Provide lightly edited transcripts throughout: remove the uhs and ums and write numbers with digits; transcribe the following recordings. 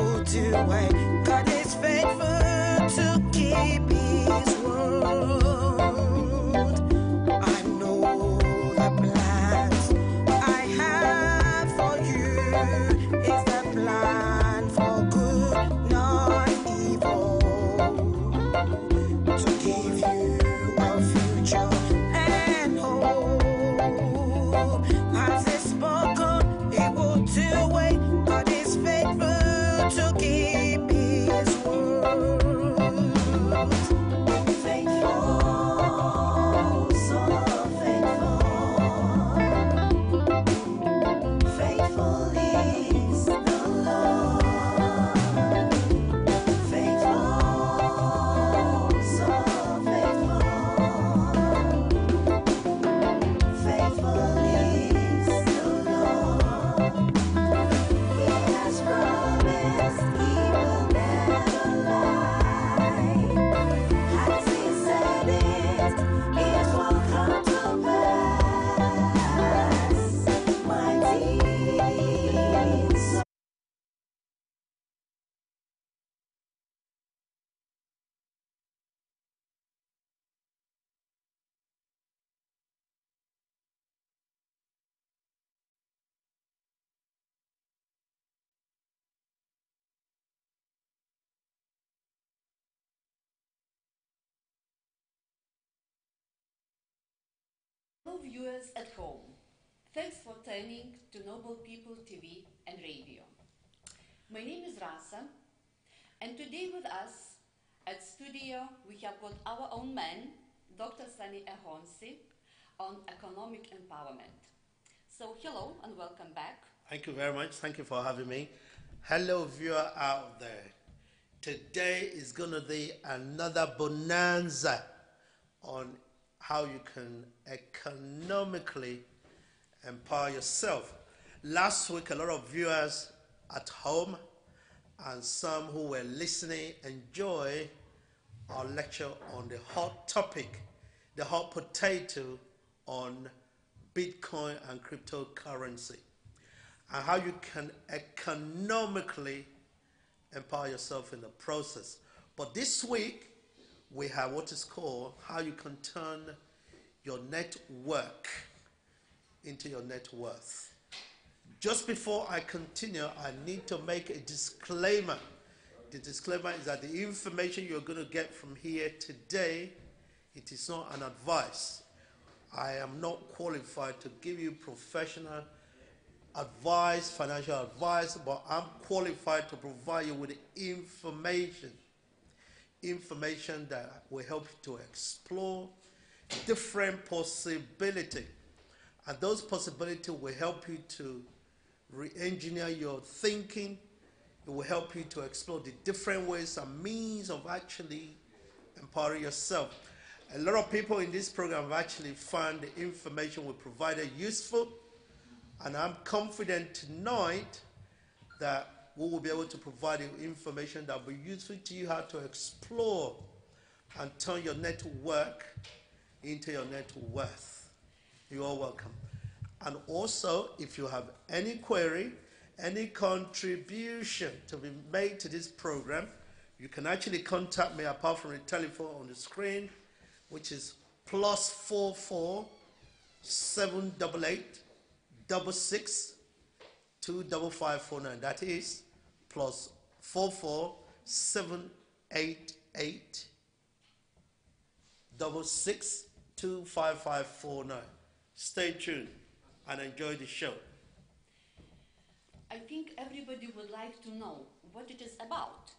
will do it. God is faithful to keep his word. I know the plans I have for you is the plan for good, not evil, to give you a future and hope. As he spoken, he will do it. God is faithful to keep his word. Faithful, so faithful. Faithful is the Lord. Faithful, so faithful. Faithful is the Lord. He has promised he will never lie. Has he said it, it will come to pass. My deeds. Hello viewers at home. Thanks for turning to Noble People TV and radio. My name is Rasa, and today with us at studio we have got our own man, Dr. Sunny Ahonzi, on economic empowerment. So hello and welcome back. Thank you very much. Thank you for having me. Hello, viewer out there. Today is going to be another bonanza on how you can economically empower yourself. Last week, a lot of viewers at home and some who were listening enjoy our lecture on the hot topic, the hot potato on Bitcoin and cryptocurrency, and how you can economically empower yourself in the process. But this week, we have what is called how you can turn your network into your net worth. Just before I continue, I need to make a disclaimer. The disclaimer is that the information you're going to get from here today, it is not an advice. I am not qualified to give you professional advice, financial advice, but I'm qualified to provide you with information that will help you to explore different possibilities. And those possibilities will help you to re-engineer your thinking. It will help you to explore the different ways and means of actually empowering yourself. A lot of people in this program have actually found the information we provided useful, and I'm confident tonight that we will be able to provide you information that will be useful to you how to explore and turn your network into your net worth. You are welcome. And also, if you have any query, any contribution to be made to this program, you can actually contact me apart from the telephone on the screen, which is +44 788 66 25549. That is +44 788 66 25549. Stay tuned and enjoy the show. I think everybody would like to know what it is about.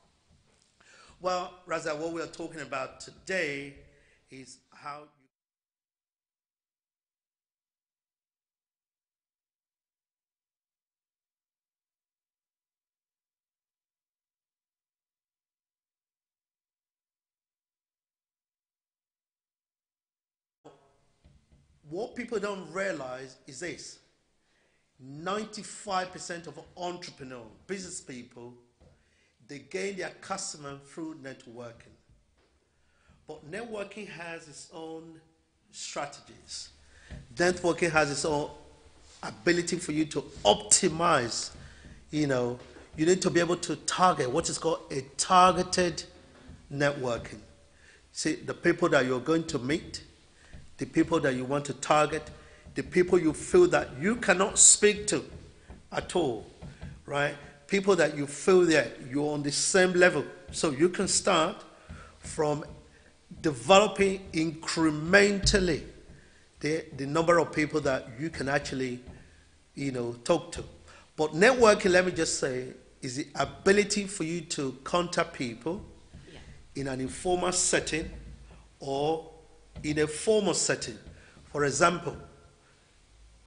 Well, Raza, what we are talking about today is how you what people don't realize is this: 95% of entrepreneurs, business people, they gain their customer through networking. But networking has its own strategies. Networking has its own ability for you to optimize, you need to be able to target what is called a targeted networking. See, the people that you're going to meet, the people that you want to target, the people you feel that you cannot speak to at all, right? People that you feel that you're on the same level. So you can start from developing incrementally the number of people that you can actually, talk to. But networking, let me just say, is the ability for you to contact people in an informal setting or in a formal setting. For example,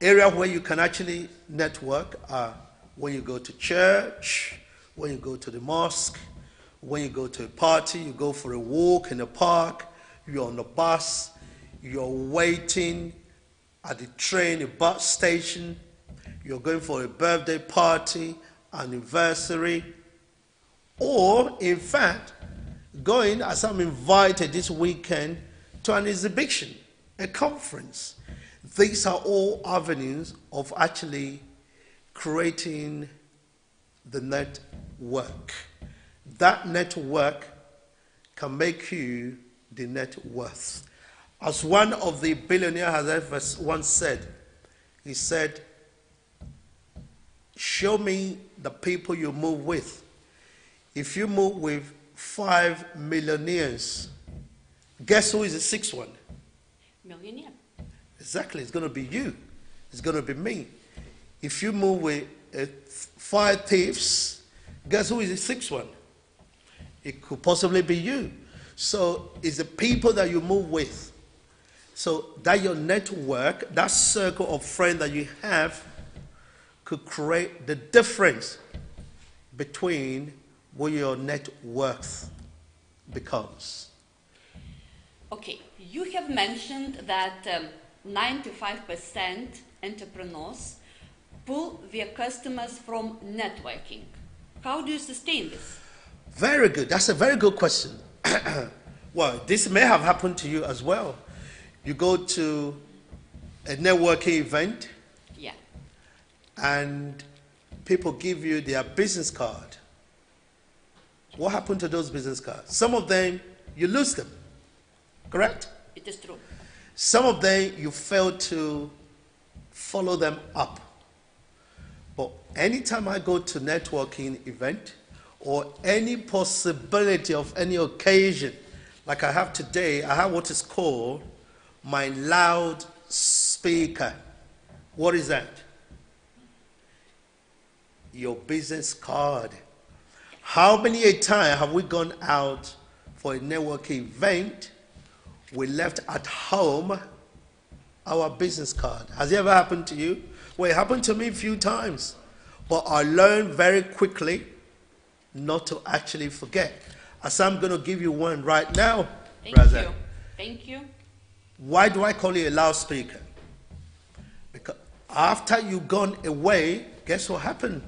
area where you can actually network are when you go to church, when you go to the mosque, when you go to a party, you go for a walk in the park, you're on the bus, you're waiting at the train, a bus station, you're going for a birthday party, anniversary, or in fact, going, as I'm invited this weekend, to an exhibition, a conference. These are all avenues of actually creating the network. That network can make you the net worth. As one of the billionaires has ever once said, he said, show me the people you move with. If you move with 5 millionaires, guess who is the sixth one? Millionaire. Exactly, it's going to be you. It's going to be me. If you move with 5 thieves, guess who is the sixth one? It could possibly be you. So it's the people that you move with. So that your network, that circle of friends that you have, could create the difference between what your net worth becomes. Okay, you have mentioned that 95% entrepreneurs pull their customers from networking. How do you sustain this? Very good. That's a very good question. Well, this may have happened to you as well. You go to a networking event, Yeah. and people give you their business card. What happened to those business cards? Some of them, you lose them, correct? It is true. Some of them, you fail to follow them up. But anytime I go to networking event or any possibility of any occasion, like I have today, I have what is called my loud speaker. What is that? Your business card. How many a time have we gone out for a networking event? We left at home our business card. Has it ever happened to you? Well, it happened to me a few times. But I learned very quickly not to actually forget. As I'm going to give you one right now, brother. You. Thank you. Why do I call it a loudspeaker? Because after you've gone away, guess what happened?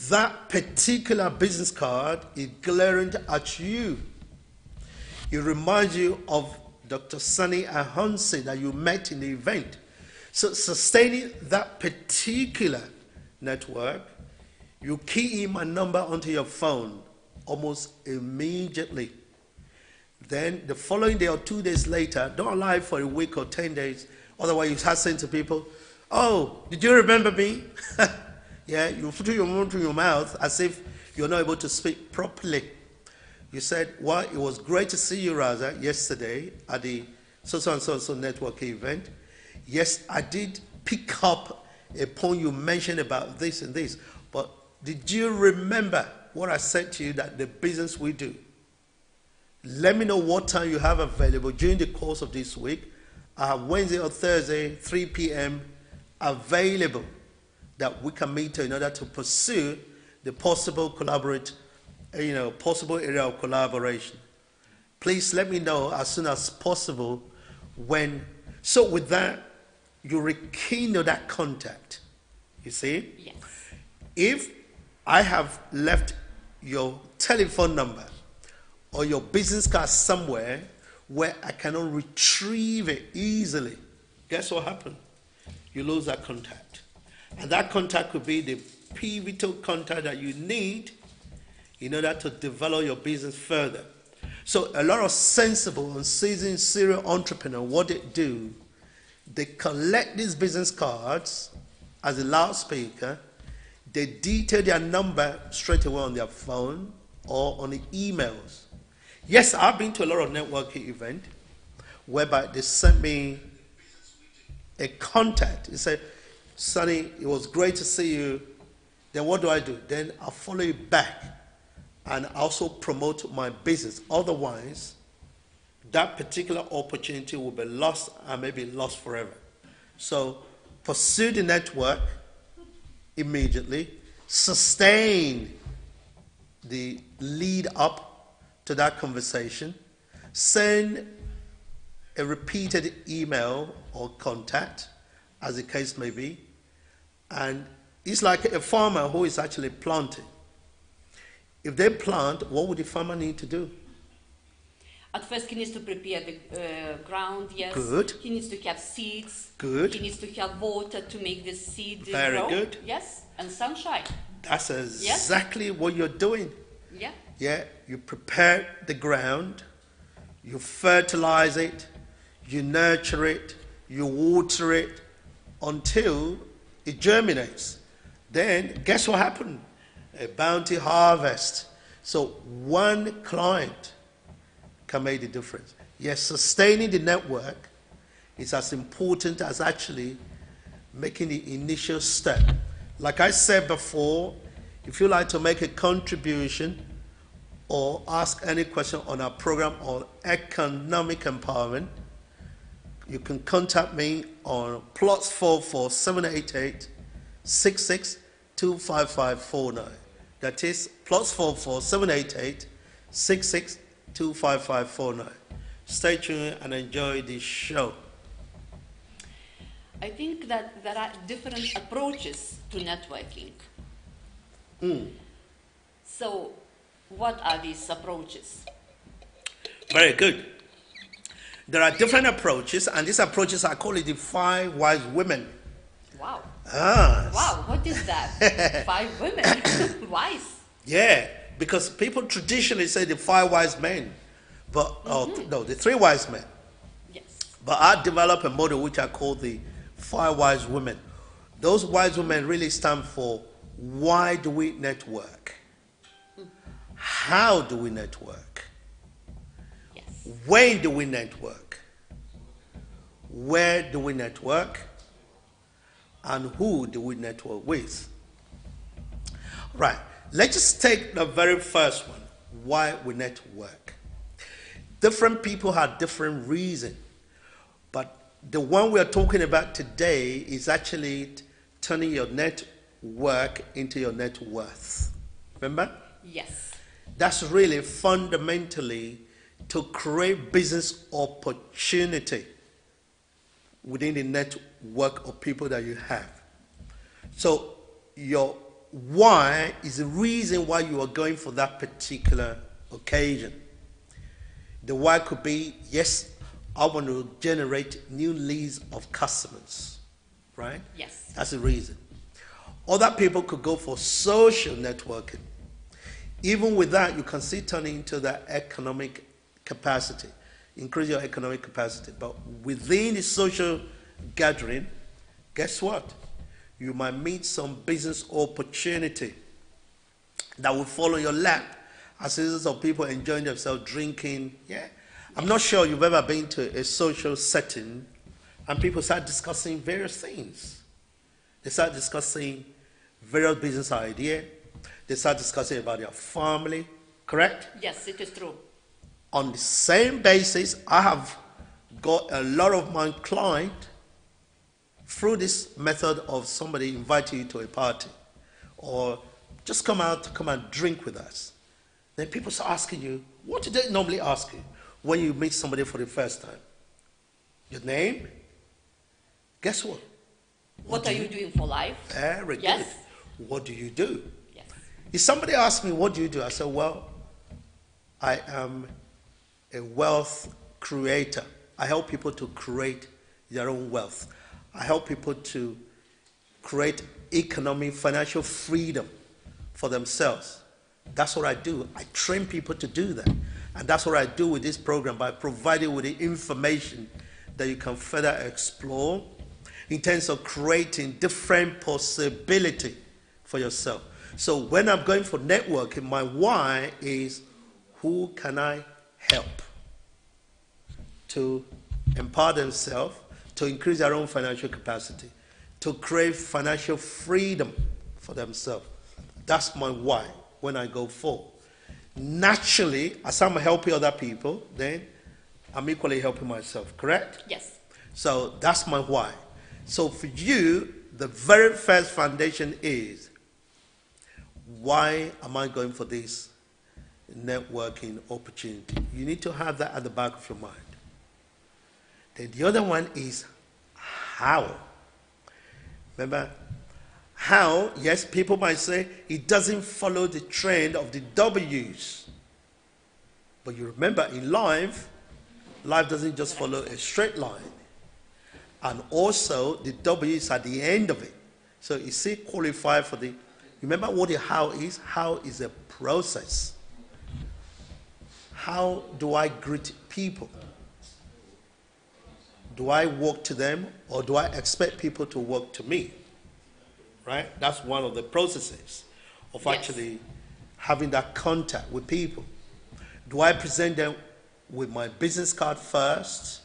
That particular business card is glaring at you. It reminds you of Dr. Sunny Ahonzi that you met in the event. So sustaining that particular network, you key in my number onto your phone almost immediately. Then the following day or 2 days later, don't allow it for a week or 10 days. Otherwise, you start saying to people, oh, did you remember me? Yeah, you put your mouth to your mouth as if you're not able to speak properly. You said, well, it was great to see you, Raza, yesterday at the so-and-so networking event. Yes, I did pick up a point you mentioned about this and this, but did you remember what I said to you that the business we do? Let me know what time you have available during the course of this week. I have Wednesday or Thursday, 3 p.m. available that we can meet in order to pursue the possible possible area of collaboration. Please let me know as soon as possible when. So with that, you rekindle that contact. You see? Yes. If I have left your telephone number or your business card somewhere where I cannot retrieve it easily, guess what happened? You lose that contact. And that contact could be the pivotal contact that you need in order to develop your business further. So a lot of sensible and seasoned serial entrepreneurs, what they do, they collect these business cards as a loudspeaker. They detail their number straight away on their phone or on the emails. Yes, I've been to a lot of networking events whereby they sent me a contact. They said, Sonny, it was great to see you. Then what do? Then I'll follow you back and also promote my business. Otherwise, that particular opportunity will be lost and maybe lost forever. So pursue the network immediately, sustain the lead up to that conversation, send a repeated email or contact, as the case may be, and it's like a farmer who is actually planting. If they plant, what would the farmer need to do? At first, he needs to prepare the ground, yes. Good. He needs to have seeds. Good. He needs to have water to make the seed Very grow. good. Yes, and sunshine. That's exactly what you're doing. Yeah. Yeah, you prepare the ground, you fertilize it, you nurture it, you water it until it germinates. Then guess what happened? A bounty harvest. So one client can make the difference. Yes, sustaining the network is as important as actually making the initial step. Like I said before, if you like to make a contribution or ask any question on our program on economic empowerment, you can contact me on +44 788 66 25549. That is +44 788 66 25549. Stay tuned and enjoy the show. I think that there are different approaches to networking. So, what are these approaches? Very good. There are different approaches, and these approaches I call it the 5 wise women. Wow. Ah. Wow, what is that? 5 women. Wise. Yeah, because people traditionally say the 5 wise men, but no, the 3 wise men. Yes. But I developed a model which I call the 5 wise women. Those wise women really stand for why do we network? How do we network? Yes. When do we network? Where do we network? And who do we network with? Right. Let's just take the very first one, why we network. Different people have different reasons, but the one we are talking about today is actually turning your network into your net worth. Remember? Yes. That's really fundamentally to create business opportunity within the network of people that you have. So your why is the reason why you are going for that particular occasion. The why could be, yes, I want to generate new leads of customers, right? Yes. That's the reason. Other people could go for social networking. Even with that, you can see turning into that economic capacity, increase your economic capacity. But within the social gathering, guess what? You might meet some business opportunity that will follow your lap as citizens of people enjoying themselves, drinking. Yeah, I'm not sure you've ever been to a social setting and people start discussing various things. They start discussing various business ideas. They start discussing about their family, correct? Yes, it is true. On the same basis, I have got a lot of my clients through this method of somebody inviting you to a party or just come out to come and drink with us. Then people start asking you, what do they normally ask you when you meet somebody for the first time? Your name? Guess what? What are you doing for life? Very good. Yes. What do you do? Yes. If somebody asks me, what do you do? I say, well, I am a wealth creator. I help people to create their own wealth. I help people to create economic, financial freedom for themselves. That's what I do. I train people to do that. And that's what I do with this program by providing with the information that you can further explore in terms of creating different possibility for yourself. So when I'm going for networking, my why is who can I help to empower themselves, to increase their own financial capacity, to create financial freedom for themselves. That's my why when I go for. Naturally, as I'm helping other people, then I'm equally helping myself, correct? Yes. So that's my why. So for you, the very first foundation is, why am I going for this networking opportunity? You need to have that at the back of your mind. Then the other one is how. Remember, how, yes, people might say it doesn't follow the trend of the W's. But you remember, in life doesn't just follow a straight line. And also, the W is at the end of it. So you see, qualify for the, remember what the how is? How is a process. How do I greet people? Do I walk to them, or do I expect people to walk to me? Right? That's one of the processes of actually having that contact with people. Do I present them with my business card first,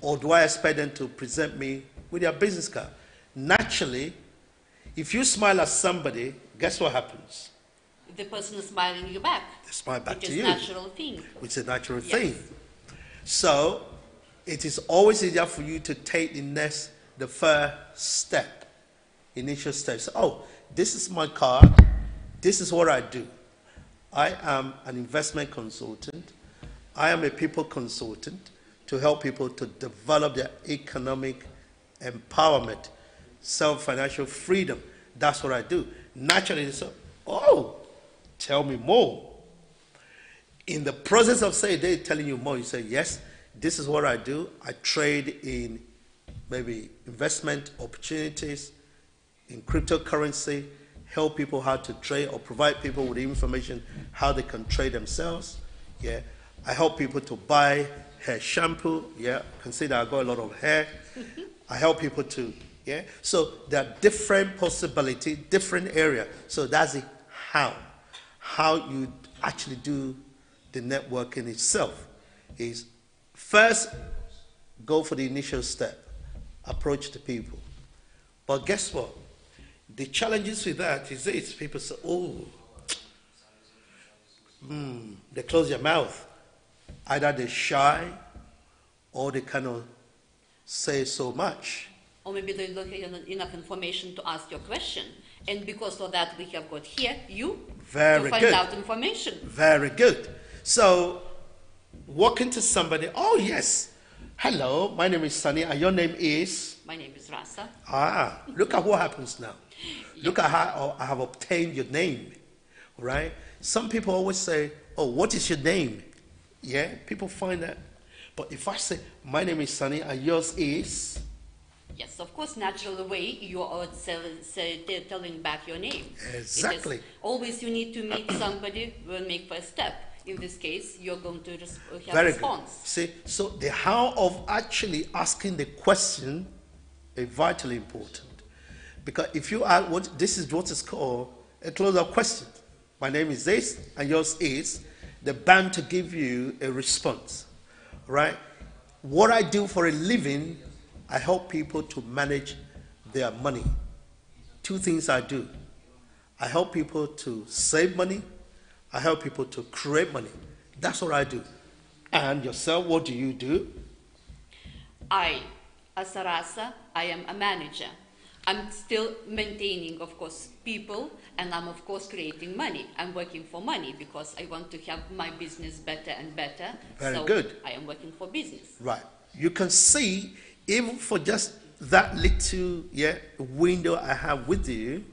or do I expect them to present me with their business card? Naturally, if you smile at somebody, guess what happens? The person is smiling you back. They smile back to you. Which is a natural thing. Which is a natural thing. So, it is always easier for you to take the first step, initial steps. Oh, this is my card. This is what I do. I am an investment consultant. I am a people consultant to help people to develop their economic empowerment, self-financial freedom. That's what I do. Naturally, they say, oh, tell me more. In the process of saying they're telling you more, you say, yes, this is what I do. I trade in maybe investment opportunities, in cryptocurrency, help people how to trade, or provide people with information how they can trade themselves. Yeah, I help people to buy hair shampoo. Yeah, consider I got a lot of hair. I help people to, yeah. So there are different possibilities, different areas. So that's the how. How you actually do the networking itself is first go for the initial step, approach the people. But guess what? The challenges with that is this: people say, oh, they close their mouth. Either they're shy or they cannot say so much. Or maybe they don't have enough information to ask your question. And because of that, we have got here you to find out information. Very good. So, walking to somebody, oh yes, hello, my name is Sunny, and your name is? My name is Rasa. Ah, look at what happens now. Look at how I have obtained your name, right? Some people always say, oh, what is your name? Yeah, people find that. But if I say, my name is Sunny and yours is? Yes, of course, natural way you are telling back your name. Exactly. Always you need to meet somebody will make first step. In this case, you're going to have Very a response. Good. See, so the how of actually asking the question is vitally important. Because if you ask, this is what is called a close-up question. My name is this, and yours is, they're bound to give you a response, right? What I do for a living, I help people to manage their money. Two things I do. I help people to save money. I help people to create money. That's what I do. And yourself, what do you do? As a Rasa, I am a manager. I'm still maintaining, of course, people, and I'm, of course, creating money. I'm working for money because I want to have my business better and better. Very good. I am working for business. Right. You can see, even for just that little window I have with you,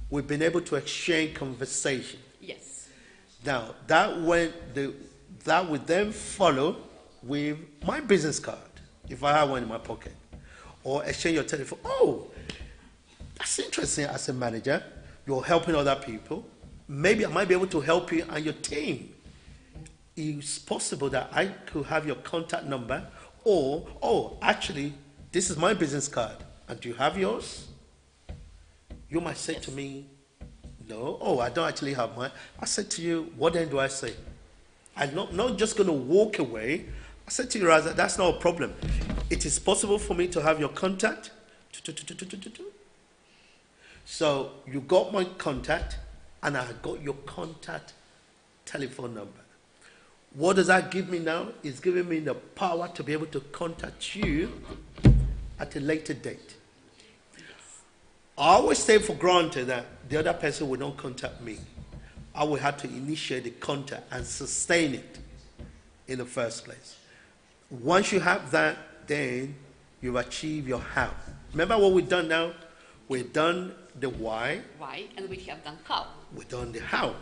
we've been able to exchange conversation. Yes. Now, that would then follow with my business card, if I have one in my pocket, or exchange your telephone. Oh, That's interesting as a manager. You're helping other people. Maybe I might be able to help you and your team. It's possible that I could have your contact number, or, oh, actually, this is my business card. And do you have yours? You might say to me, no, oh, I don't actually have mine. I said to you, what then do I say? I'm not just going to walk away. I said to you, Raza, that's not a problem. It is possible for me to have your contact. So you got my contact, and I got your contact telephone number. What does that give me now? It's giving me the power to be able to contact you at a later date. I always take for granted that the other person will not contact me. I will have to initiate the contact and sustain it in the first place. Once you have that, then you've achieved your how. Remember what we've done now? We've done the why. Why, and we have done how. We've done the how.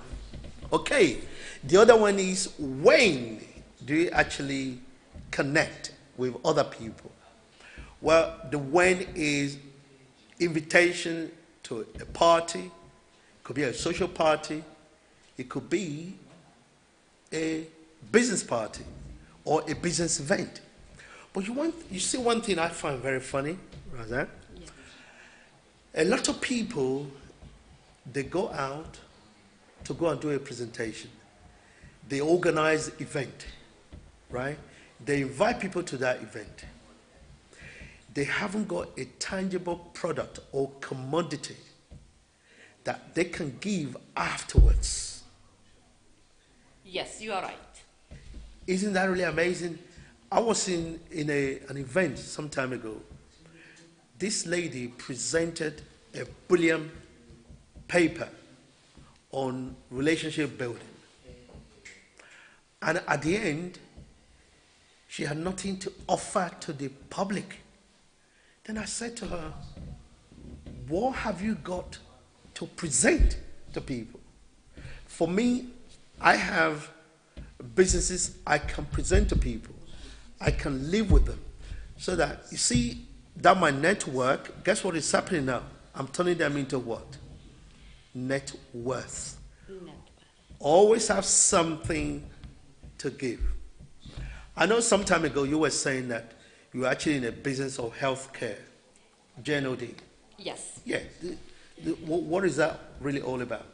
Okay. The other one is, when do you actually connect with other people? Well, the when is invitation to a party. It could be a social party. It could be a business party or a business event. But you see one thing I find very funny, Razan? Yes. A lot of people, they go out to go and do a presentation. They organize an event, right? They invite people to that event. They haven't got a tangible product or commodity that they can give afterwards. Yes, you are right. Isn't that really amazing? I was in an event some time ago. This lady presented a brilliant paper on relationship building. And at the end, she had nothing to offer to the public. Then I said to her, what have you got to present to people? For me, I have businesses I can present to people. I can live with them. So that, you see, that my network, guess what is happening now? I'm turning them into what? Net worth. Always have something to give. I know some time ago you were saying that you were actually in a business of healthcare, GNOD. Yes. Yeah. What is that really all about?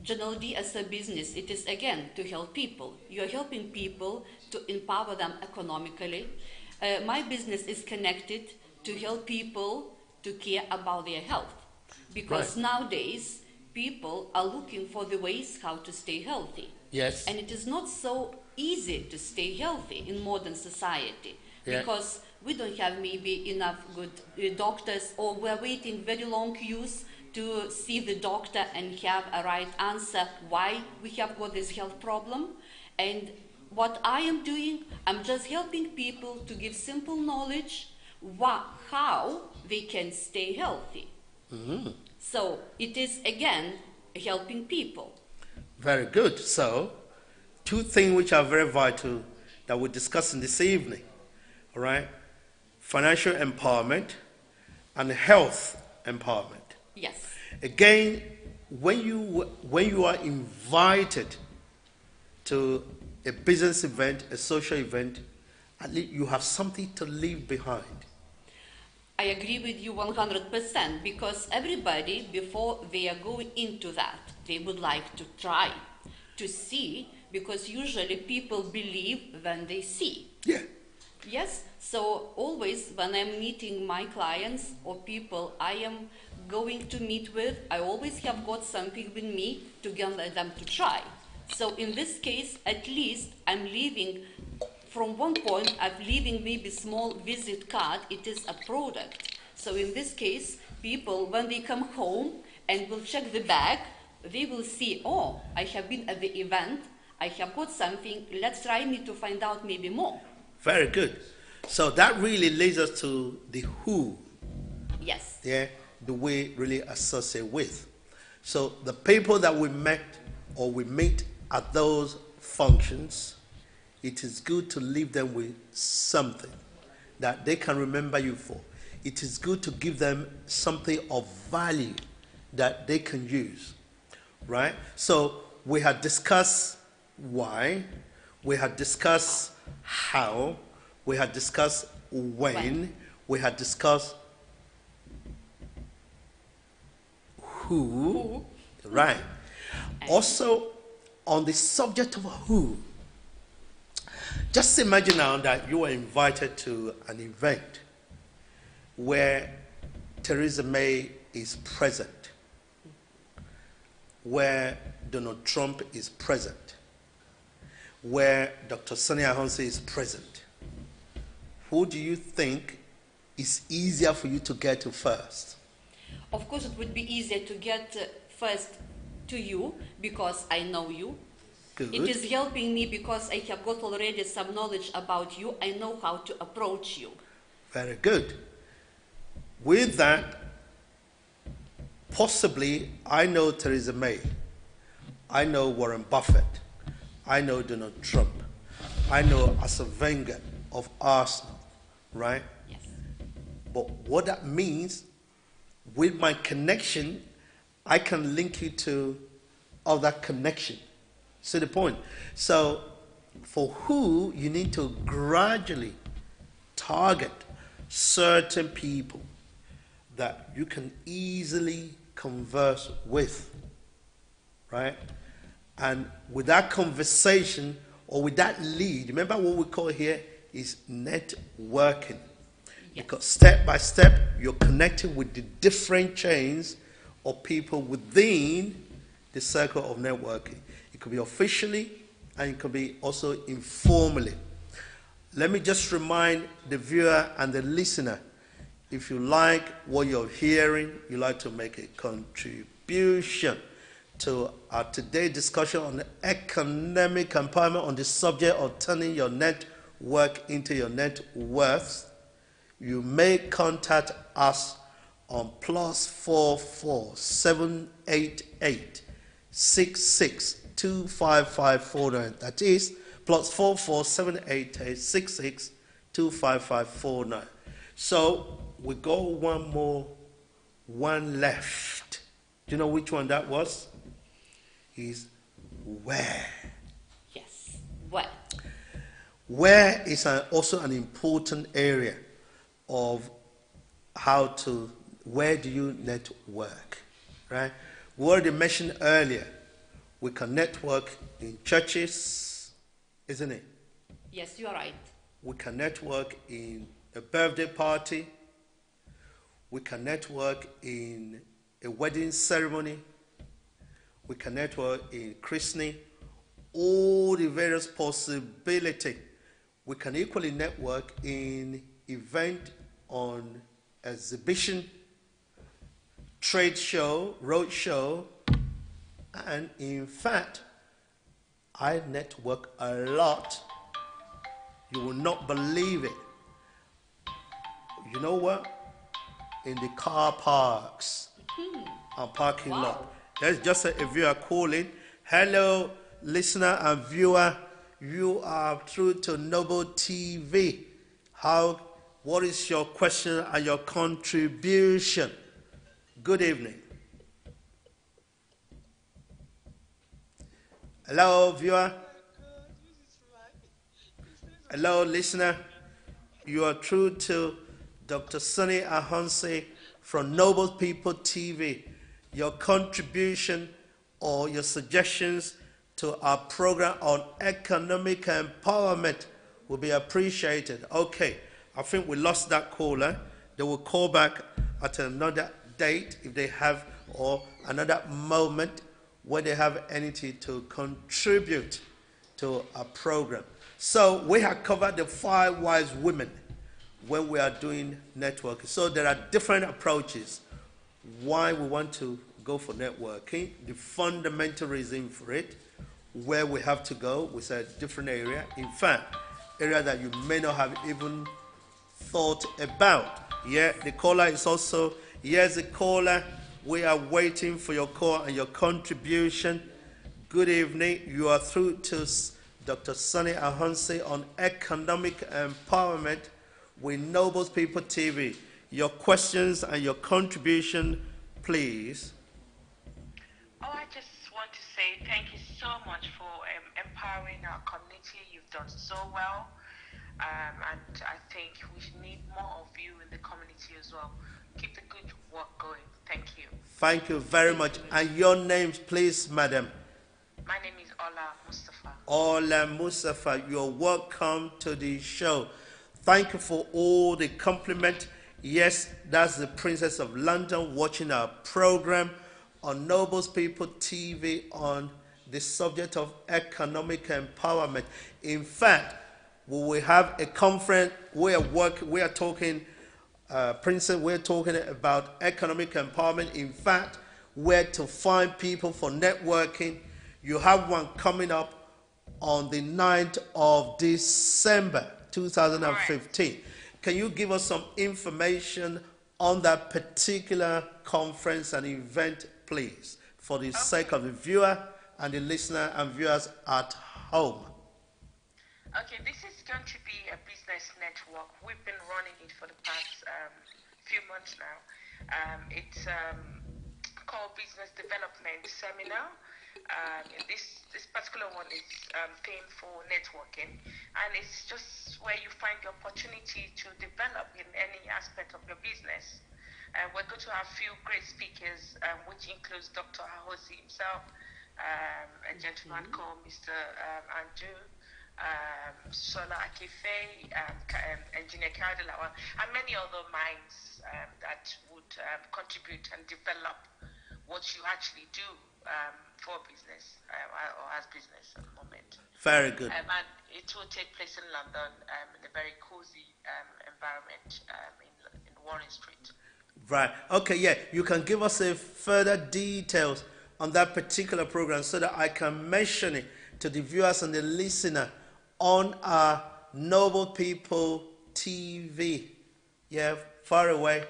GNOD as a business, it is again to help people. You're helping people to empower them economically. My business is connected to help people to care about their health. Because nowadays, people are looking for the ways how to stay healthy. Yes. And it is not so easy to stay healthy in modern society. Yeah. Because we don't have maybe enough good doctors, or we're waiting very long queues to see the doctor and have a right answer why we have got this health problem. And what I am doing, I'm just helping people to give simple knowledge how they can stay healthy. Mm-hmm. So it is again helping people. Very good. So, two things which are very vital that we're discussing this evening. All right? Financial empowerment and health empowerment. Yes. Again, when you are invited to a business event, a social event, at least you have something to leave behind. I agree with you 100%, because everybody, before they are going into that, they would like to try to see, because usually people believe when they see. Yeah. Yes, so always when I'm meeting my clients or people I am going to meet with, I always have got something with me to get them to try. So in this case, at least I'm leaving, from one point, I'm leaving maybe small visit card. It is a product. So in this case, people, when they come home and will check the bag, they will see, oh, I have been at the event, I have got something, let's try me to find out maybe more. Very good. So that really leads us to the who. Yes. Yeah, the way really associate with. So the people that we met or we meet at those functions, it is good to leave them with something that they can remember you for. it is good to give them something of value that they can use, right? So we had discussed why, we had discussed how, we had discussed when, we had discussed who, right? Also, on the subject of who, just imagine now that you were invited to an event where Theresa May is present, where Donald Trump is present, where Dr. Sunny Ahonzi is present. Who do you think is easier for you to get to first? Of course, it would be easier to get first to you because I know you. Good. It is helping me because I have got already some knowledge about you. I know how to approach you. Very good. With that, possibly I know Theresa May. I know Warren Buffett. I know Donald Trump. I know Arsene Wenger of Arsenal, right? Yes. But what that means, with my connection, I can link you to other connection. See the point? So for who, you need to gradually target certain people that you can easily converse with, right? And with that conversation or with that lead, remember what we call here is networking. Yes. Because step by step, you're connecting with the different chains of people within the circle of networking. It could be officially and it could be also informally. Let me just remind the viewer and the listener, if you like what you're hearing, you like to make a contribution to our today's discussion on economic empowerment on the subject of turning your network into your net worth, you may contact us on +44 788 66 25549. That is +44 788 66 25549. So we go one left. Do you know which one that was? Is where. Yes. Well. Where is also an important area of where do you network, right? We already mentioned earlier, we can network in churches, isn't it? Yes, you are right. We can network in a birthday party. We can network in a wedding ceremony. We can network in christening. All the various possibilities. We can equally network in event on exhibition, trade show, road show, and in fact, I network a lot. You will not believe it. You know what? In the car parks and parking lot. There's just a viewer calling. Hello, listener and viewer. You are through to Noble TV. What is your question and your contribution? Good evening. Hello, viewer. Hello, listener. You are through to Dr. Sunny Ahonzi from Noble People TV. Your contribution or your suggestions to our program on economic empowerment will be appreciated. Okay, I think we lost that caller. They will call back at another date if they have, or another moment where they have anything to contribute to our program. So we have covered the 5 wise women when we are doing networking. So there are different approaches why we want to go for networking. The fundamental reason for it, where we have to go, we said different area. In fact, area that you may not have even thought about. Yeah, the caller is also, here's the caller. We are waiting for your call and your contribution. Good evening. You are through to Dr. Sunny Ahonzi on economic empowerment with Noble People TV. your questions and your contribution, please. Oh, I just want to say thank you so much for empowering our community. You've done so well. And I think we should need more of you in the community as well. Keep the good work going. Thank you. Thank you very much. And your names, please, madam. My name is Ola Mustafa. Ola Mustafa, you're welcome to the show. Thank you for all the compliment. Yes, that's the Princess of London watching our program on Nobles People TV on the subject of economic empowerment. In fact, we will have a conference where we are talking, Princess, we're talking about economic empowerment. In fact, where to find people for networking. You have one coming up on the 9th of December 2015. Right. Can you give us some information on that particular conference and event, please, for the sake of the viewer and the listener and viewers at home? Okay, this is going to be a business network. We've been running it for the past few months now. It's called Business Development Seminar. This particular one is themed for networking, and it's just where you find the opportunity to develop in any aspect of your business. We're going to have a few great speakers, which includes Dr. Ahonzi himself, a gentleman called Mr. Andrew, Sola Akife, Engineer Karadelawa, and many other minds that would contribute and develop what you actually do for business or as business at the moment. Very good. And it will take place in London in a very cozy environment in Warren Street. Right. Okay, yeah. You can give us a further details on that particular program so that I can mention it to the viewers and the listener on our Noble People TV. Yeah, far away.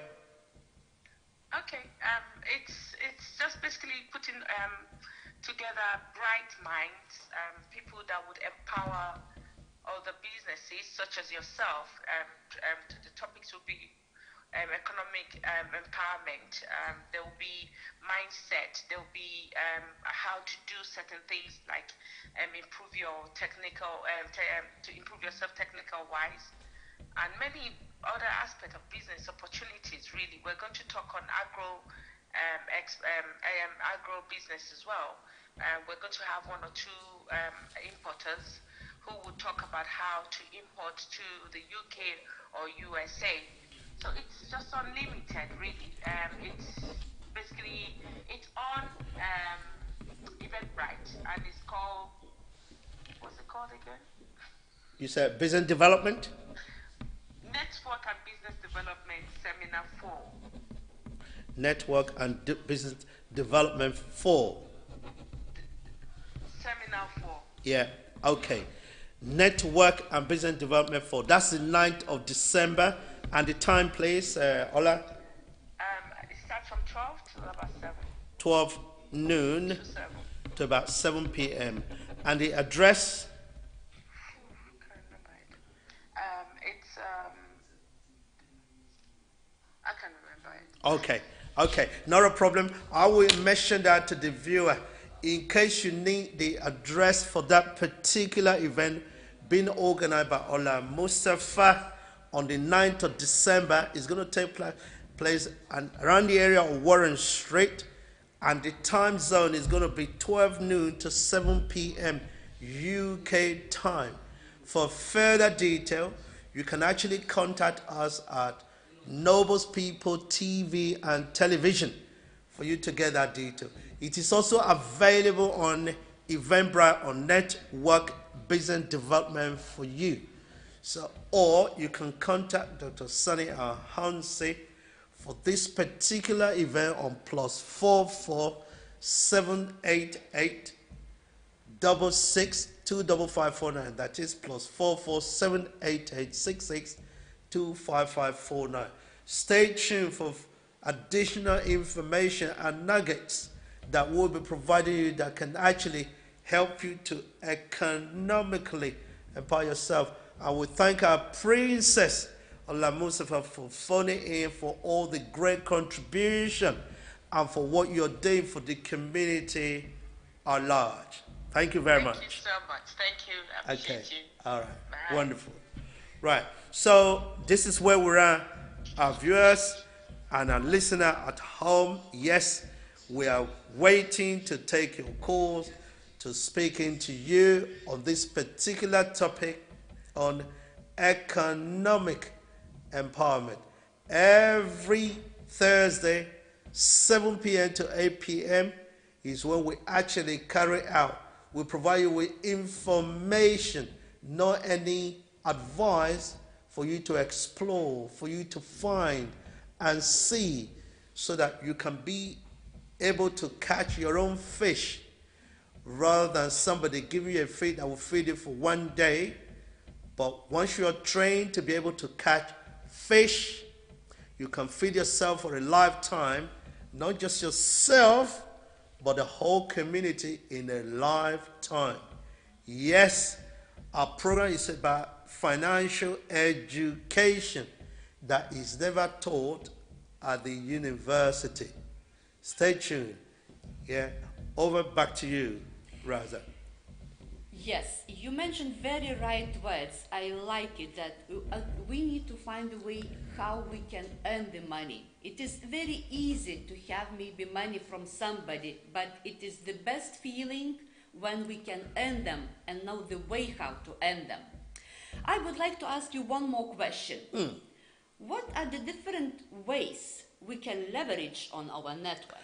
Okay. It's just basically putting together bright minds, people that would empower other businesses such as yourself. The topics will be economic empowerment. There will be mindset. There will be how to do certain things like improve your technical, to improve yourself technical wise, and many other aspects of business opportunities. Really, we're going to talk on agro business as well. We're going to have one or two importers who will talk about how to import to the UK or USA. So it's just unlimited, really. It's basically, it's on Eventbrite, and it's called, what's it called again? You said Business Development? Network and Business Development Seminar 4. Network and Business Development 4. Seminar 4. Yeah, okay. Network and Business Development 4. That's the 9th of December. And the time, please, Ola? It starts from 12 to about 7. 12 noon to about 7 p.m. And the address? I can't remember it. I can't remember it. Okay, not a problem. I will mention that to the viewer in case you need the address for that particular event being organized by Ola Mustafa on the 9th of December. It's going to take place around the area of Warren Street, and the time zone is going to be 12 noon to 7 p.m. UK time. For further detail, you can actually contact us at Nobles People TV and Television for you to get that detail. It is also available on Eventbrite on Network Business Development for you. So, or you can contact Dr. Sunny Ahonzi for this particular event on +44 788 66 25549. That is +44 788 66 25549. Stay tuned for additional information and nuggets that will be providing you that can actually help you to economically empower yourself. I will thank our Princess Allah Mustafa, for phoning in, for all the great contribution, and for what you're doing for the community at large. Thank you very much. Thank you so much. Thank you. I appreciate Okay. you. All right. Bye. Wonderful. Right. So this is where we're at. Our viewers and our listener at home. Yes, we are waiting to take your calls, to speaking to you on this particular topic on economic empowerment. Every Thursday, 7 p.m. to 8 p.m. is when we actually carry out. We provide you with information, not any advice for you to explore, for you to find and see, so that you can be able to catch your own fish rather than somebody giving you a fish that will feed you for one day. But once you are trained to be able to catch fish, you can feed yourself for a lifetime, not just yourself, but the whole community in a lifetime. Yes, our program is about financial education that is never taught at the university. Stay tuned. Yeah, over back to you, Raza. Yes, you mentioned very right words. I like it that we need to find a way how we can earn the money. It is very easy to have maybe money from somebody, but it is the best feeling when we can earn them and know the way how to earn them. I would like to ask you one more question. What are the different ways we can leverage on our network?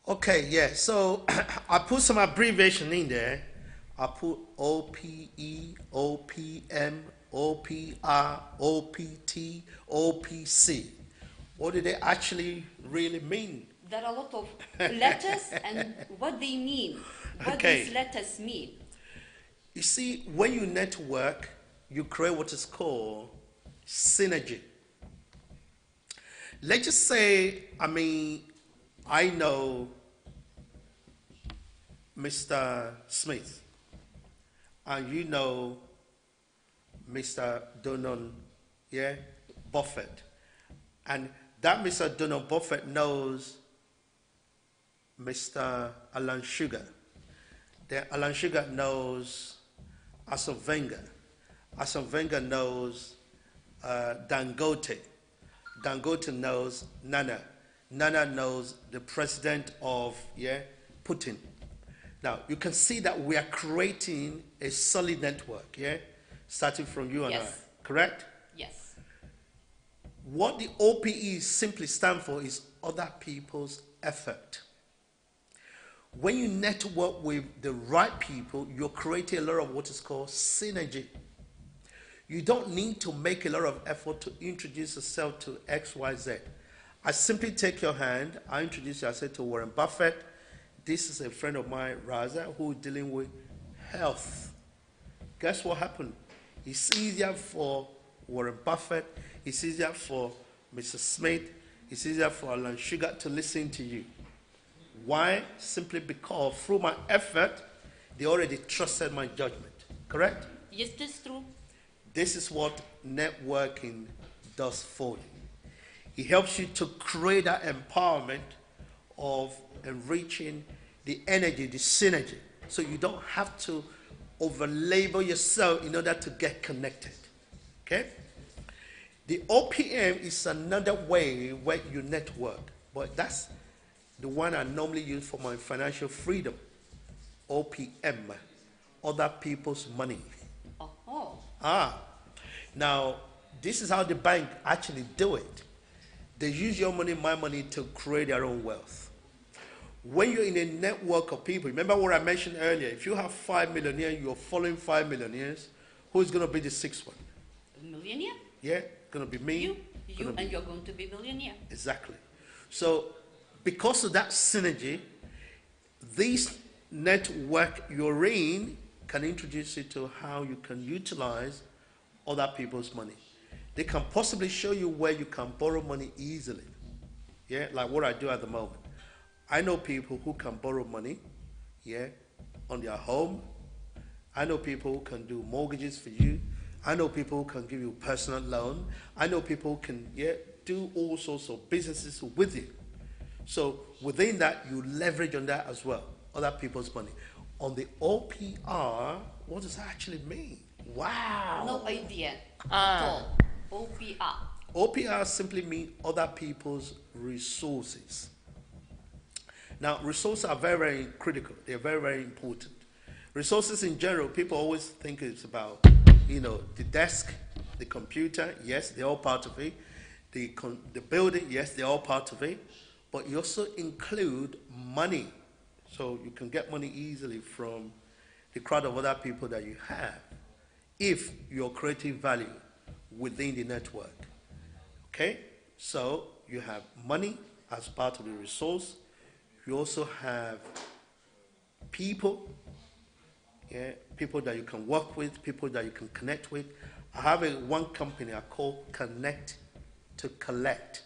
Okay, yeah, so I put some abbreviation in there. I put OPE, OPM, OPR, OPT, OPC. What do they actually really mean? There are a lot of letters and what they mean. What Okay. these letters mean. You see, when you network, you create what is called synergy. Let's just say, I know Mr. Smith, and you know Mr. Donald, yeah, Buffett. And that Mr. Donald Buffett knows Mr. Alan Sugar. Then Alan Sugar knows Arsene Wenger. Arsene Wenger knows Dangote. Dangote knows Nana. Nana knows the president of Putin. Now, you can see that we are creating a solid network, starting from you and Yes. I, correct? Yes. What the OPE simply stand for is other people's effort. When you network with the right people, you're creating a lot of what is called synergy. You don't need to make a lot of effort to introduce yourself to XYZ. I simply take your hand, I introduce you, I say to Warren Buffett, this is a friend of mine, Raza, who is dealing with health. Guess what happened? It's easier for Warren Buffett, it's easier for Mr. Smith, it's easier for Alan Sugar to listen to you. Why? Simply because through my effort, they already trusted my judgment. Correct? Yes, that's true. This is what networking does for you. It helps you to create that empowerment of enriching the energy, the synergy. So you don't have to over-label yourself in order to get connected. Okay? The OPM is another way where you network, but that's the one I normally use for my financial freedom. OPM, other people's money. Oh. Now, this is how the bank actually do it. They use your money, my money, to create their own wealth. When you're in a network of people, remember what I mentioned earlier, if you have 5 millionaires, you're following 5 millionaires, who's going to be the sixth one? A millionaire? Yeah, going to be me. You Gonna be- and you're going to be millionaire. Exactly. So, because of that synergy, this network you're in can introduce you to how you can utilize other people's money. They can possibly show you where you can borrow money easily. Yeah, like what I do at the moment. I know people who can borrow money, on their home. I know people who can do mortgages for you. I know people who can give you personal loan. I know people who can do all sorts of businesses with you. So within that, you leverage on that as well, other people's money. On the OPR, what does that actually mean? Wow. No idea at all. OPR. OPR simply means other people's resources. Now, resources are very, very critical. They're very, very important. Resources in general, people always think it's about, the desk, the computer. Yes, they're all part of it. The building, yes, they're all part of it. But you also include money. So you can get money easily from the crowd of other people that you have if you're creating value within the network. Okay? So you have money as part of the resource. You also have people, people that you can work with, people that you can connect with. I have one company I call Connect to Collect.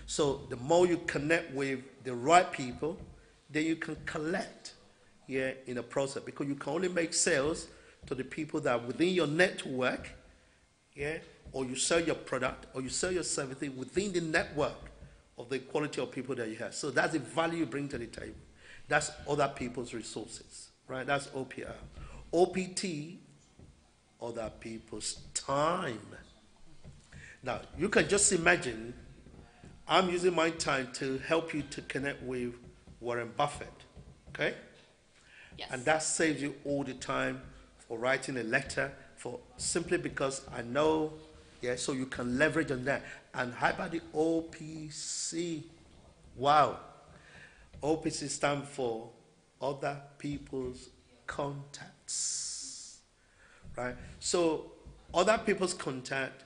So the more you connect with the right people, then you can collect in a process, because you can only make sales to the people that are within your network, or you sell your product or you sell your service within the network of the quality of people that you have. So that's the value you bring to the table. That's other people's resources, right? That's OPR. OPT, other people's time. Now, you can just imagine I'm using my time to help you to connect with Warren Buffett, okay? Yes. And that saves you all the time for writing a letter, for simply because I know, so you can leverage on that. And how about the OPC? Wow. OPC stands for other people's contacts, right? So other people's contact,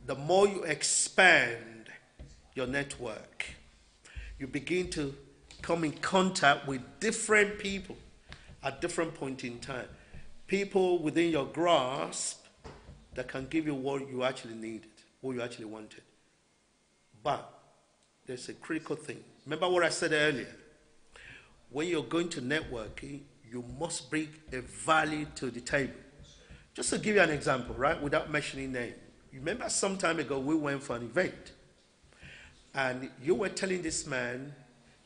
the more you expand your network, you begin to come in contact with different people at different point in time. People within your grasp that can give you what you actually needed, what you actually wanted. But there's a critical thing. Remember what I said earlier. When you're going to networking, you must bring a value to the table. Just to give you an example, right, without mentioning name. You remember some time ago we went for an event, and you were telling this man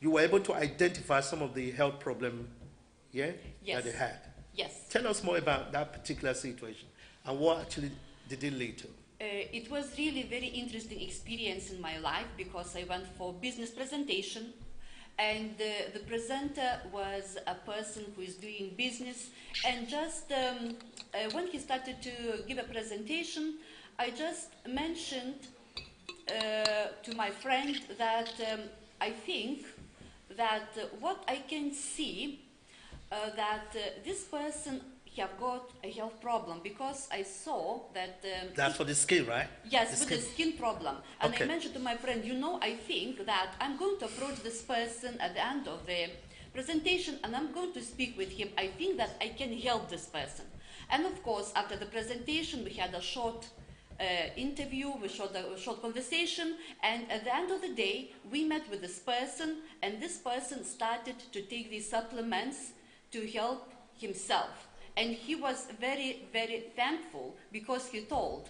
you were able to identify some of the health problem, Yes. that they had. Yes. Tell us more about that particular situation and what actually did it lead to. It was really very interesting experience in my life, because I went for business presentation, and the presenter was a person who is doing business, and just when he started to give a presentation, I just mentioned to my friend that I think that what I can see that this person have got a health problem, because I saw that That's for the skin, right? yes, with the skin problem. And Okay. I mentioned to my friend, I think that I'm going to approach this person at the end of the presentation, and I'm going to speak with him. I think that I can help this person. And of course, after the presentation, we had a short interview, we had a short conversation, and at the end of the day, we met with this person, and this person started to take these supplements to help himself. And he was very, very thankful, because he told,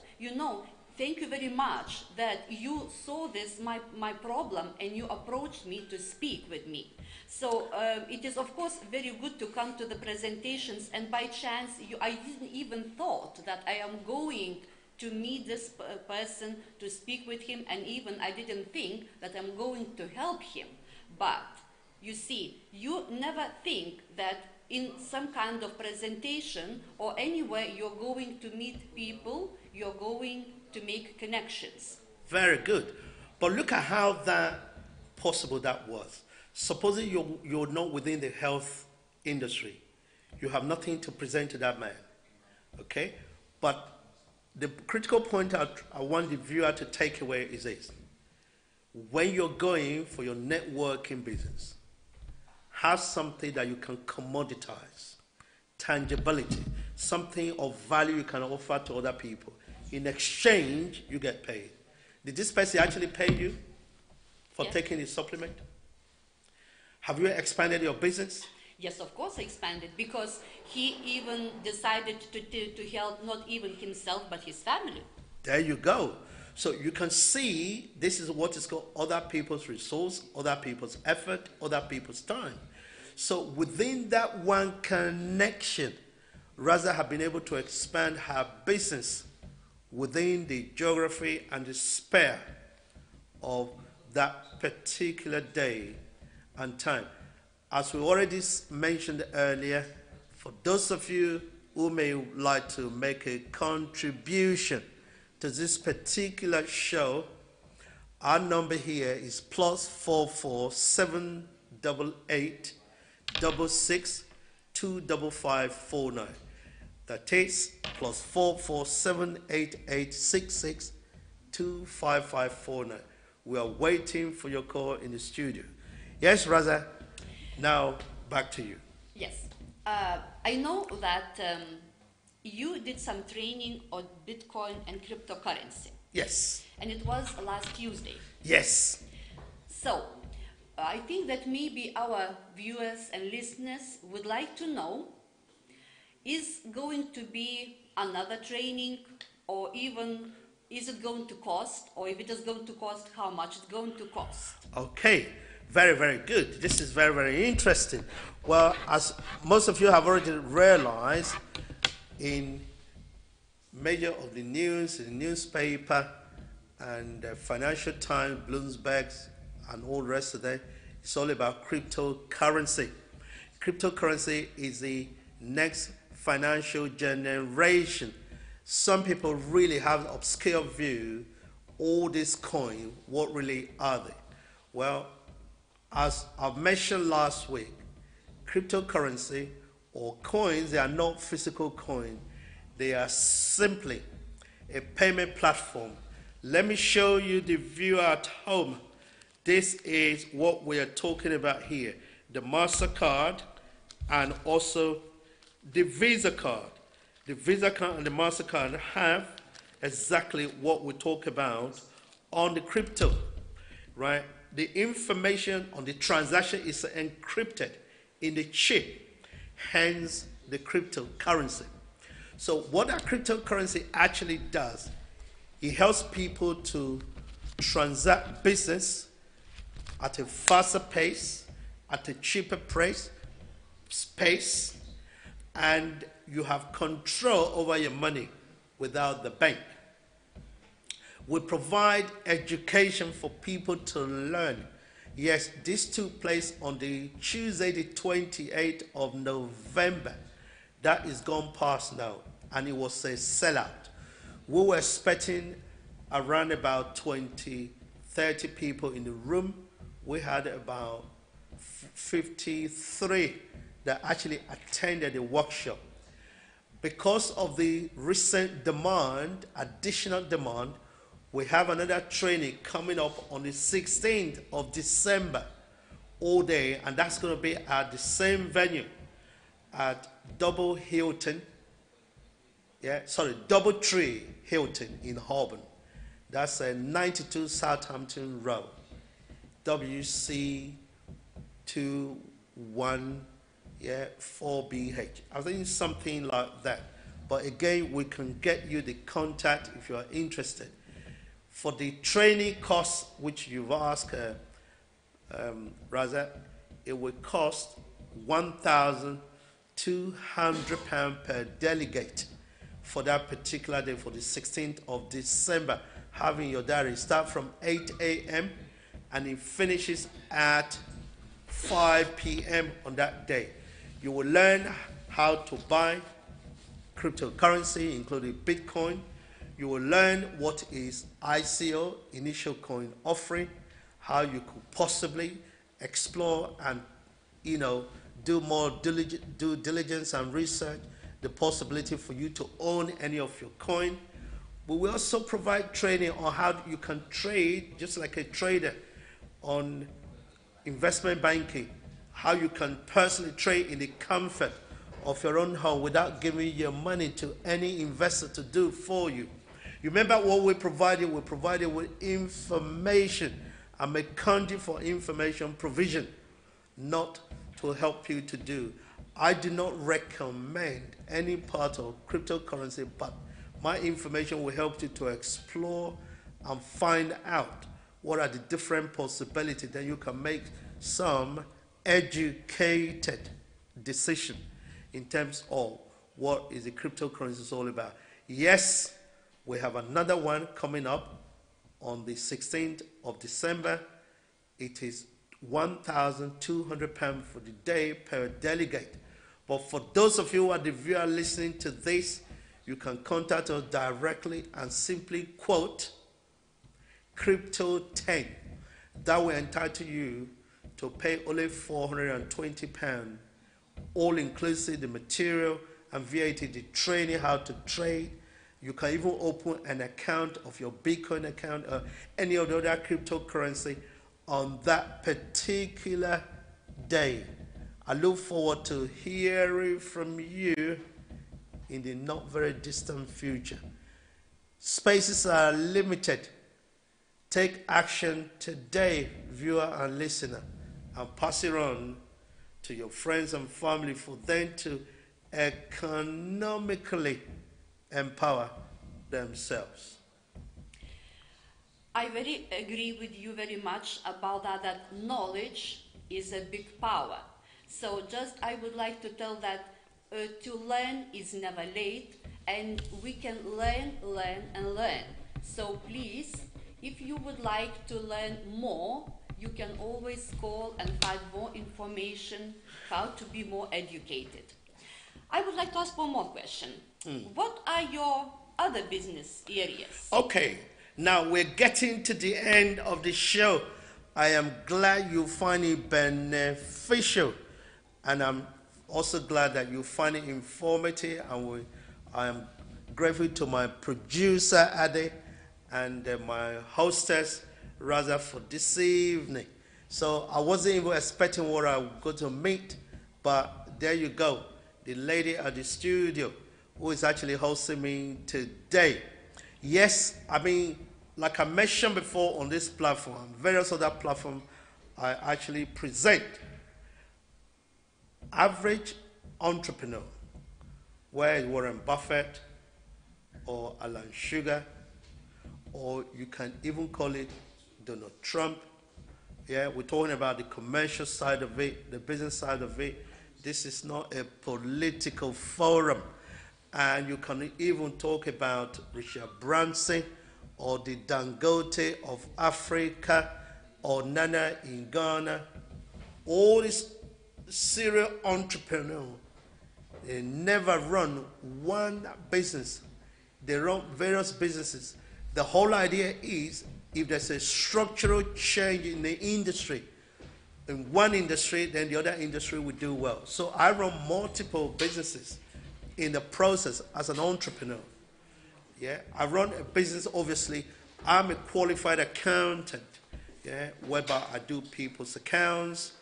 thank you very much that you saw this, my problem, and you approached me to speak with me. So it is, of course, very good to come to the presentations, and by chance, I didn't even thought that I am going to meet this person, to speak with him, and even I didn't think that I'm going to help him. But, you see, you never think that in some kind of presentation or anywhere you're going to meet people, you're going to make connections. Very good. But look at how possible that was. Supposing you're not within the health industry, you have nothing to present to that man, okay? But the critical point I want the viewer to take away is this. When you're going for your networking business, have something that you can commoditize, tangibility, something of value you can offer to other people. In exchange, you get paid. Did this person actually pay you for Yes. taking the supplement? Have you expanded your business? Yes, of course, I expanded because he even decided to help not even himself but his family. There you go. So you can see this is what is called other people's resource, other people's effort, other people's time. So within that one connection, Raza have been able to expand her business within the geography and the sphere of that particular day and time. As we already mentioned earlier, for those of you who may like to make a contribution to this particular show, our number here is +44 788 66 25549. That is +44 788 66 25549. We are waiting for your call in the studio. Yes, Raza. Now back to you. Yes, I know that you did some training on Bitcoin and cryptocurrency. Yes. And it was last Tuesday. Yes. So, I think that maybe our viewers and listeners would like to know, is going to be another training, or even is it going to cost, or if it is going to cost, how much it's going to cost? Okay. Very, very good. This is very, very interesting. Well, as most of you have already realized, in major of the news, in the newspaper, and Financial Times, Bloomberg, and all the rest of them, it's all about cryptocurrency. Cryptocurrency is the next financial generation. Some people really have an obscure view, all these coins, what really are they? Well, as I've mentioned last week, cryptocurrency or coins, they are not physical coins. They are simply a payment platform. Let me show you the viewer at home. This is what we are talking about here. The MasterCard and also the Visa card. The Visa card and the MasterCard have exactly what we talk about on the crypto, right? The information on the transaction is encrypted in the chip, hence the cryptocurrency. So what that cryptocurrency actually does, it helps people to transact business at a faster pace, at a cheaper price, space, and you have control over your money without the bank. We provide education for people to learn. Yes, this took place on the Tuesday, the 28th of November. That is gone past now, and it was a sellout. We were expecting around about 20, 30 people in the room. We had about 53 that actually attended the workshop. Because of the recent demand, additional demand, we have another training coming up on the 16th of December, all day, and that's going to be at the same venue at Doubletree Hilton in Auburn. That's 92 Southampton Road, WC 4BH. I think something like that. But again, we can get you the contact if you are interested. For the training costs, which you've asked, Raza, it will cost £1,200 per delegate for that particular day, for the 16th of December. Having your diary start from 8 a.m. and it finishes at 5 p.m. on that day. You will learn how to buy cryptocurrency, including Bitcoin. You will learn what is ICO, initial coin offering, how you could possibly explore and, do more due diligence and research, the possibility for you to own any of your coin. But we also provide training on how you can trade, just like a trader, on investment banking, how you can personally trade in the comfort of your own home without giving your money to any investor to do for you. You remember what we provided? We provided with information. I'm a conduit for information provision, not to will help you to do. I do not recommend any part of cryptocurrency, but my information will help you to explore and find out what are the different possibilities. Then you can make some educated decision in terms of what is the cryptocurrency all about. Yes, we have another one coming up on the 16th of December. It is £1,200 for the day per delegate. But for those of you who are the viewer listening to this, you can contact us directly and simply quote Crypto 10. That will entitle you to pay only £420, all inclusive the material and VAT, the training, how to trade. You can even open an account of your Bitcoin account or any of the other cryptocurrency on that particular day. I look forward to hearing from you in the not very distant future. Spaces are limited. Take action today, viewer and listener, and pass it on to your friends and family for them to economically empower themselves. I very agree with you very much about that knowledge is a big power. So just I would like to tell that to learn is never late, and we can learn, and learn. So please, if you would like to learn more, you can always call and find more information how to be more educated. I would like to ask one more question. What are your other business areas? Okay, now we're getting to the end of the show. I am glad you find it beneficial, and I'm also glad that you find it informative, and I am grateful to my producer Ade and my hostess Raza for this evening. So I wasn't even expecting what I would go to meet, but there you go, the lady at the studio who is actually hosting me today. Yes, I mean, like I mentioned before on this platform, various other platforms, I actually present average entrepreneur, where is Warren Buffett or Alan Sugar, or you can even call it Donald Trump. Yeah, we're talking about the commercial side of it, the business side of it. This is not a political forum. And you can even talk about Richard Branson or the Dangote of Africa or Nana in Ghana. All these serial entrepreneurs, they never run one business. They run various businesses. The whole idea is if there's a structural change in the industry, in one industry, then the other industry will do well. So I run multiple businesses in the process as an entrepreneur. Yeah, I run a business, obviously. I'm a qualified accountant, yeah, whereby I do people's accounts,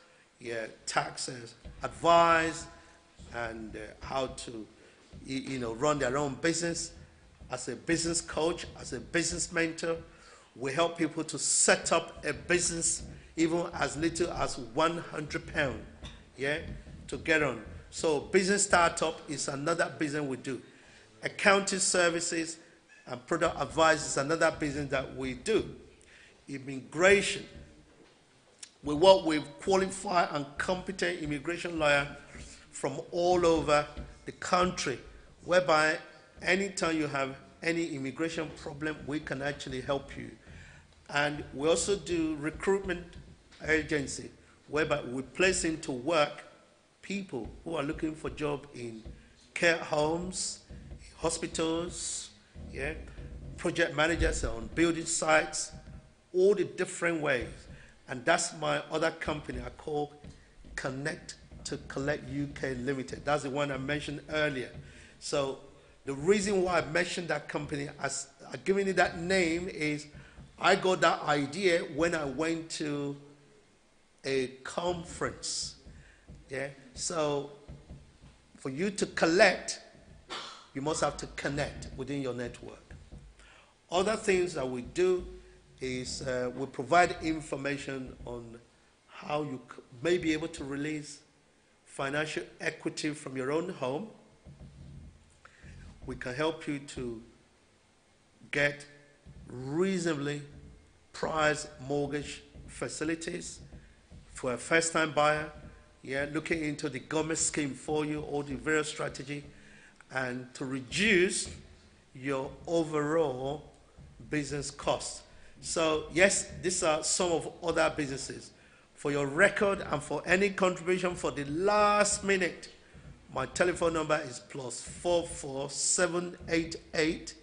yeah, taxes, advice, and how to, run their own business. As a business coach, as a business mentor, we help people to set up a business even as little as £100, yeah, to get on. So business startup is another business we do. Accounting services and product advice is another business that we do. Immigration. We work with qualified and competent immigration lawyers from all over the country, whereby anytime you have any immigration problem, we can actually help you. And we also do recruitment agency, whereby we place into work people who are looking for job in care homes, hospitals, yeah, project managers on building sites, all the different ways. And that's my other company I call Connect to Collect UK Limited. That's the one I mentioned earlier. So the reason why I mentioned that company, as I've given it that name, is I got that idea when I went to a conference. Yeah. So for you to collect, you must have to connect within your network. Other things that we do is we provide information on how you may be able to release financial equity from your own home. We can help you to get reasonably priced mortgage facilities for a first-time buyer. Yeah, looking into the government scheme for you, all the various strategy, and to reduce your overall business costs. So yes, these are some of other businesses. For your record and for any contribution for the last minute, my telephone number is +44 788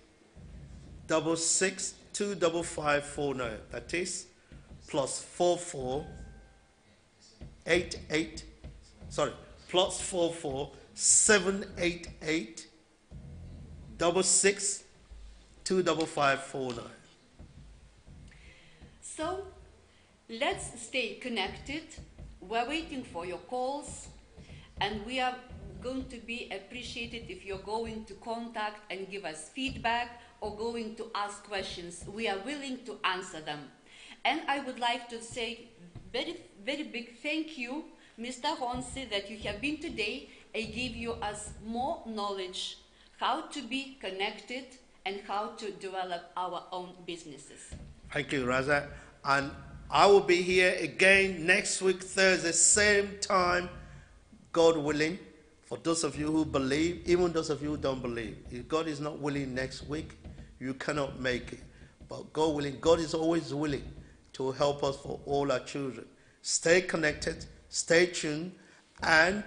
66 25549. That is +44 88. Sorry, +44 788 66 25549. So let's stay connected. We're waiting for your calls, and we are going to be appreciated if you're going to contact and give us feedback or going to ask questions. We are willing to answer them. And I would like to say very, very big thank you, Mr. Ahonzi, that you have been today and give you us more knowledge how to be connected and how to develop our own businesses. Thank you, Raza. And I will be here again next week, Thursday, same time, God willing. For those of you who believe, even those of you who don't believe, if God is not willing next week, you cannot make it. But God willing, God is always willing to help us for all our children. Stay connected, stay tuned, and